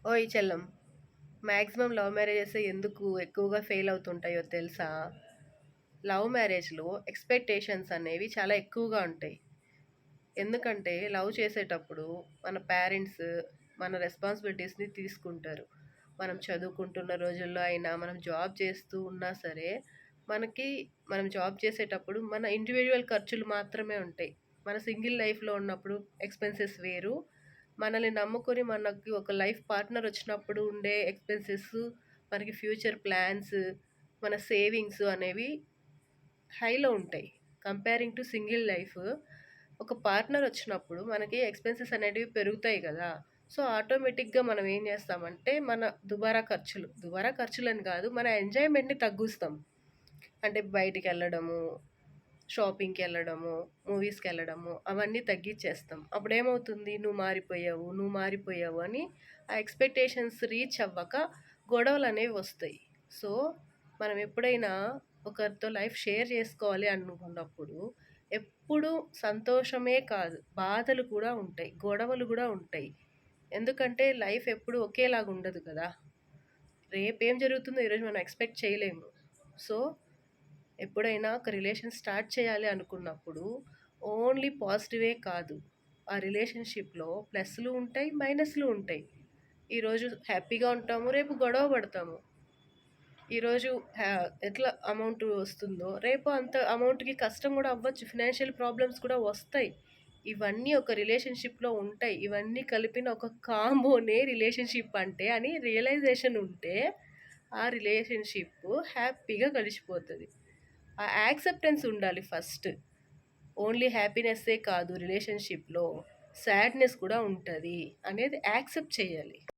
ఓయ్ చెల్లం, maximum love marriages ఎందుకు ఎక్కువగా ఫెయిల్ అవుతుంటాయో తెలుసా? లవ్ మ్యారేజ్లో ఎక్స్పెక్టేషన్స్ అనేవి చాలా ఎక్కువగా ఉంటాయి. ఎందుకంటే లవ్ చేసేటప్పుడు మన పేరెంట్స్ మన రెస్పాన్సిబిలిటీస్ని తీసుకుంటారు. మనం చదువుకుంటున్న రోజుల్లో అయినా, మనం జాబ్ చేస్తూ ఉన్నా సరే, మనకి మనం జాబ్ చేసేటప్పుడు మన ఇండివిజువల్ ఖర్చులు మాత్రమే ఉంటాయి. మన సింగిల్ లైఫ్లో ఉన్నప్పుడు ఎక్స్పెన్సెస్ వేరు. మనల్ని నమ్ముకొని మనకి ఒక లైఫ్ పార్ట్నర్ వచ్చినప్పుడు ఉండే ఎక్స్పెన్సెస్, మనకి ఫ్యూచర్ ప్లాన్స్, మన సేవింగ్స్ అనేవి హైలో ఉంటాయి. కంపేరింగ్ టు సింగిల్ లైఫ్, ఒక పార్ట్నర్ వచ్చినప్పుడు మనకి ఎక్స్పెన్సెస్ అనేటివి పెరుగుతాయి కదా! సో, ఆటోమేటిక్‌గా మనం ఏం చేస్తామంటే, మన దుబారా ఖర్చులని కాదు, మన ఎంజాయ్‌మెంట్‌ని తగ్గిస్తాం. అంటే బయటికెళ్ళడము, షాపింగ్‌కెళ్ళడము, మూవీస్‌కెళ్ళడము అవన్నీ తగ్గిచ్చేస్తాం. అప్పుడేమవుతుంది, నువ్వు మారిపోయావు అని ఆ ఎక్స్‌పెక్టేషన్స్ రీచ్ అవ్వక గొడవలనేవి వస్తాయి. సో, మనం ఎప్పుడైనా ఒకరితో లైఫ్ షేర్ చేసుకోవాలి అనుకున్నప్పుడు, ఎప్పుడూ సంతోషమే కాదు, బాధలు కూడా ఉంటాయి, గొడవలు గూడా ఉంటాయి. ఎందుకంటే లైఫ్ ఎప్పుడు ఒకేలాగా ఉండదు కదా! రేపేం జరుగుతుందో ఈరోజు మనం ఎక్స్‌పెక్ట్ చేయలేము. సో, ఎప్పుడైనా ఒక రిలేషన్ స్టార్ట్ చేయాలి అనుకున్నప్పుడు ఓన్లీ పాజిటివే కాదు, ఆ రిలేషన్షిప్లో ప్లస్లు ఉంటాయి, మైనస్లు ఉంటాయి. ఈరోజు హ్యాపీగా ఉంటాము, రేపు గొడవ పడతాము. ఈరోజు ఎట్లా అమౌంట్ వస్తుందో రేపు అంత అమౌంట్కి కష్టం కూడా అవ్వచ్చు, ఫినాన్షియల్ ప్రాబ్లమ్స్ కూడా వస్తాయి. ఇవన్నీ ఒక రిలేషన్షిప్లో ఉంటాయి. ఇవన్నీ కలిపిన ఒక కాంబోనే రిలేషన్షిప్ అంటే అని రియలైజేషన్ ఉంటే ఆ రిలేషన్షిప్ హ్యాపీగా గడిచిపోతుంది. ఆ యాక్సెప్టెన్స్ ఉండాలి ఫస్ట్. ఓన్లీ హ్యాపీనెస్సే కాదు, రిలేషన్షిప్‌లో సాడ్‌నెస్ కూడా ఉంటది అనేది యాక్సెప్ట్ చేయాలి.